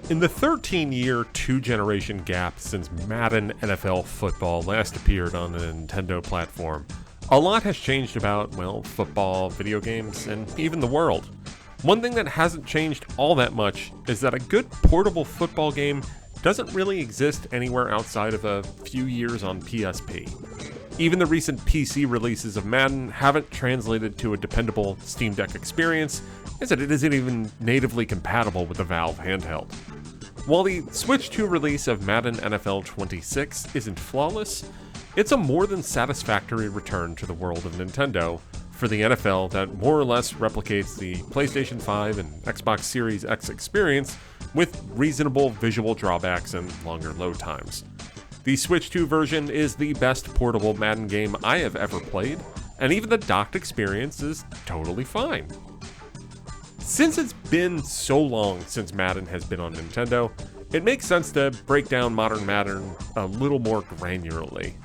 In the 13-year, two-generation gap since Madden NFL football last appeared on the Nintendo platform, a lot has changed about, football, video games, and even the world. One thing that hasn't changed all that much is that a good portable football game doesn't really exist anywhere outside of a few years on PSP. Even the recent PC releases of Madden haven't translated to a dependable Steam Deck experience, as it isn't even natively compatible with the Valve Handheld. While the Switch 2 release of Madden NFL 26 isn't flawless, it's a more than satisfactory return to the world of Nintendo for the NFL that more or less replicates the PlayStation 5 and Xbox Series X experience with reasonable visual drawbacks and longer load times. The Switch 2 version is the best portable Madden game I have ever played, and even the docked experience is totally fine. Since it's been so long since Madden has been on Nintendo, it makes sense to break down modern Madden a little more granularly.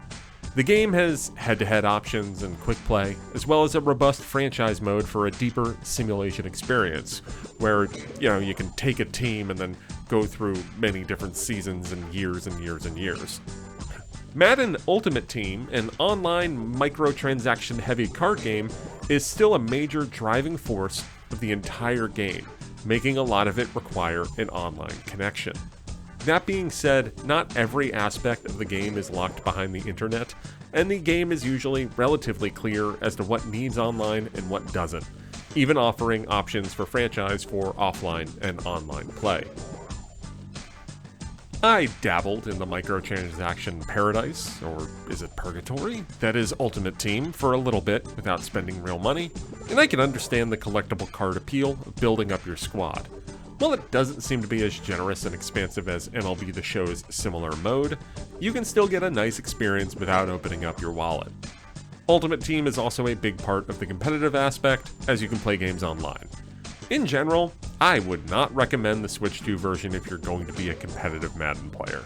The game has head-to-head options and quick play, as well as a robust franchise mode for a deeper simulation experience, where you can take a team and then go through many different seasons and years and years and years. Madden Ultimate Team, an online microtransaction-heavy card game, is still a major driving force of the entire game, making a lot of it require an online connection. That being said, not every aspect of the game is locked behind the internet, and the game is usually relatively clear as to what needs online and what doesn't, even offering options for franchise for offline and online play. I dabbled in the microtransaction paradise, or is it purgatory, that is Ultimate Team for a little bit without spending real money, and I can understand the collectible card appeal of building up your squad. While it doesn't seem to be as generous and expansive as MLB The Show's similar mode, you can still get a nice experience without opening up your wallet. Ultimate Team is also a big part of the competitive aspect, as you can play games online. In general, I would not recommend the Switch 2 version if you're going to be a competitive Madden player.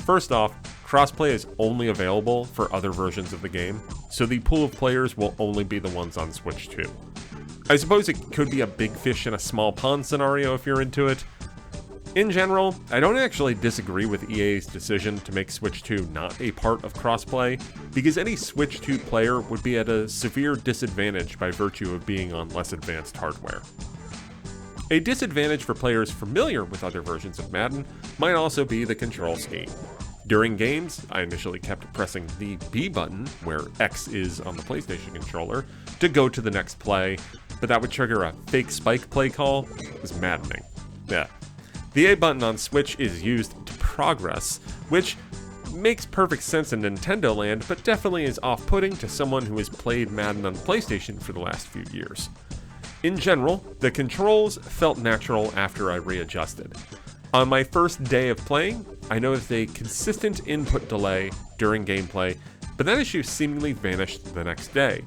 First off, crossplay is only available for other versions of the game, so the pool of players will only be the ones on Switch 2. I suppose it could be a big fish in a small pond scenario if you're into it. In general, I don't actually disagree with EA's decision to make Switch 2 not a part of crossplay, because any Switch 2 player would be at a severe disadvantage by virtue of being on less advanced hardware. A disadvantage for players familiar with other versions of Madden might also be the control scheme. During games, I initially kept pressing the B button, where X is on the PlayStation controller, to go to the next play, but that would trigger a fake spike play call. It was maddening. Yeah. The A button on Switch is used to progress, which makes perfect sense in Nintendo land, but definitely is off-putting to someone who has played Madden on PlayStation for the last few years. In general, the controls felt natural after I readjusted. On my first day of playing, I noticed a consistent input delay during gameplay, but that issue seemingly vanished the next day.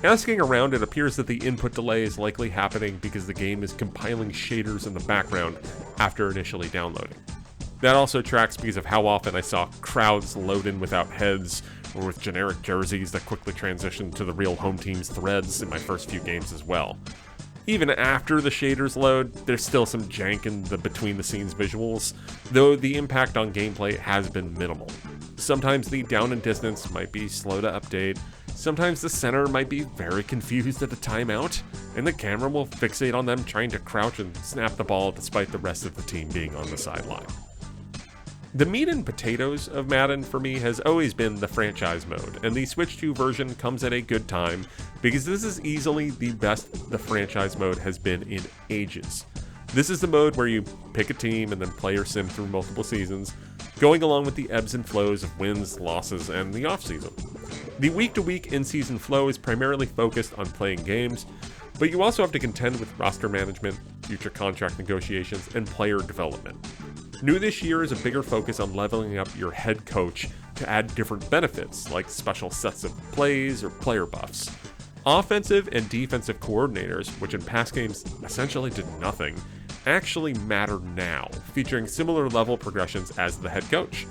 Asking around, it appears that the input delay is likely happening because the game is compiling shaders in the background after initially downloading. That also tracks because of how often I saw crowds load in without heads, or with generic jerseys that quickly transitioned to the real home team's threads in my first few games as well. Even after the shaders load, there's still some jank in the between-the-scenes visuals, though the impact on gameplay has been minimal. Sometimes the down and distance might be slow to update, sometimes the center might be very confused at a timeout, and the camera will fixate on them trying to crouch and snap the ball despite the rest of the team being on the sideline. The meat and potatoes of Madden for me has always been the franchise mode, and the Switch 2 version comes at a good time because this is easily the best the franchise mode has been in ages. This is the mode where you pick a team and then play your sim through multiple seasons, going along with the ebbs and flows of wins, losses, and the off-season. The week-to-week in-season flow is primarily focused on playing games, but you also have to contend with roster management, future contract negotiations, and player development. New this year is a bigger focus on leveling up your head coach to add different benefits, like special sets of plays or player buffs. Offensive and defensive coordinators, which in past games essentially did nothing, actually matter now, featuring similar level progressions as the head coach.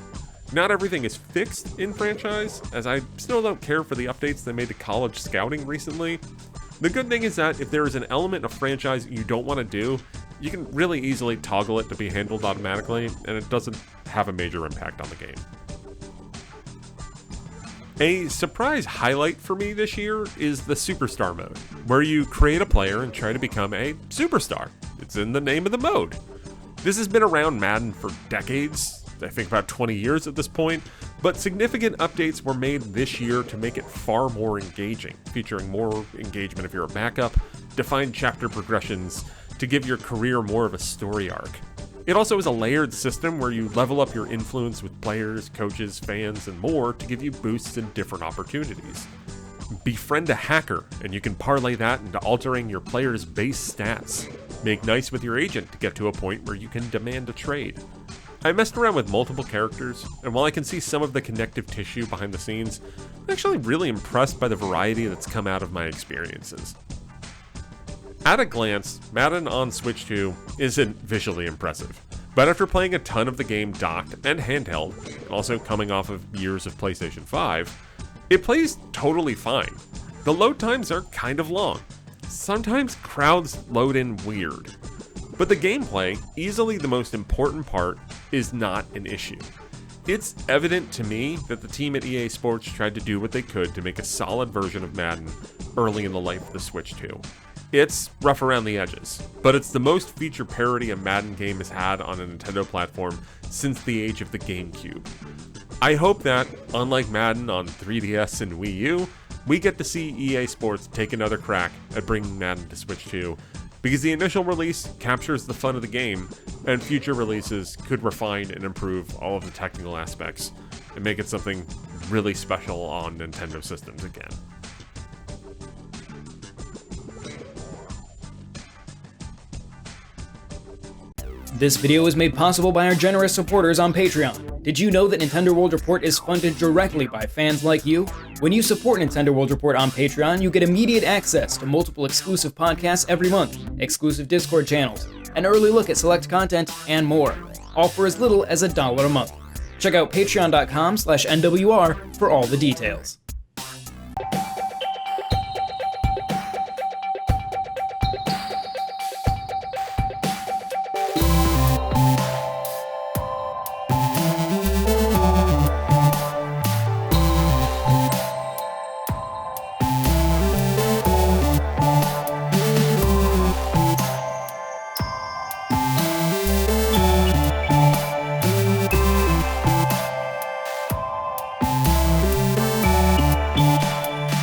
Not everything is fixed in franchise, as I still don't care for the updates they made to college scouting recently. The good thing is that if there is an element of franchise you don't want to do, you can really easily toggle it to be handled automatically, and it doesn't have a major impact on the game. A surprise highlight for me this year is the Superstar mode, where you create a player and try to become a superstar. It's in the name of the mode. This has been around Madden for decades, I think about 20 years at this point, but significant updates were made this year to make it far more engaging, featuring more engagement if you're a backup, defined chapter progressions to give your career more of a story arc. It also is a layered system where you level up your influence with players, coaches, fans, and more to give you boosts in different opportunities. Befriend a hacker, and you can parlay that into altering your player's base stats. Make nice with your agent to get to a point where you can demand a trade. I messed around with multiple characters, and while I can see some of the connective tissue behind the scenes, I'm actually really impressed by the variety that's come out of my experiences. At a glance, Madden on Switch 2 isn't visually impressive, but after playing a ton of the game docked and handheld, and also coming off of years of PlayStation 5, it plays totally fine. The load times are kind of long. Sometimes crowds load in weird. But the gameplay, easily the most important part, is not an issue. It's evident to me that the team at EA Sports tried to do what they could to make a solid version of Madden early in the life of the Switch 2. It's rough around the edges, but it's the most feature parity a Madden game has had on a Nintendo platform since the age of the GameCube. I hope that, unlike Madden on 3DS and Wii U, we get to see EA Sports take another crack at bringing Madden to Switch 2, because the initial release captures the fun of the game, and future releases could refine and improve all of the technical aspects and make it something really special on Nintendo systems again. This video was made possible by our generous supporters on Patreon. Did you know that Nintendo World Report is funded directly by fans like you? When you support Nintendo World Report on Patreon, you get immediate access to multiple exclusive podcasts every month, exclusive Discord channels, an early look at select content, and more, all for as little as $1 a month. Check out patreon.com/NWR for all the details.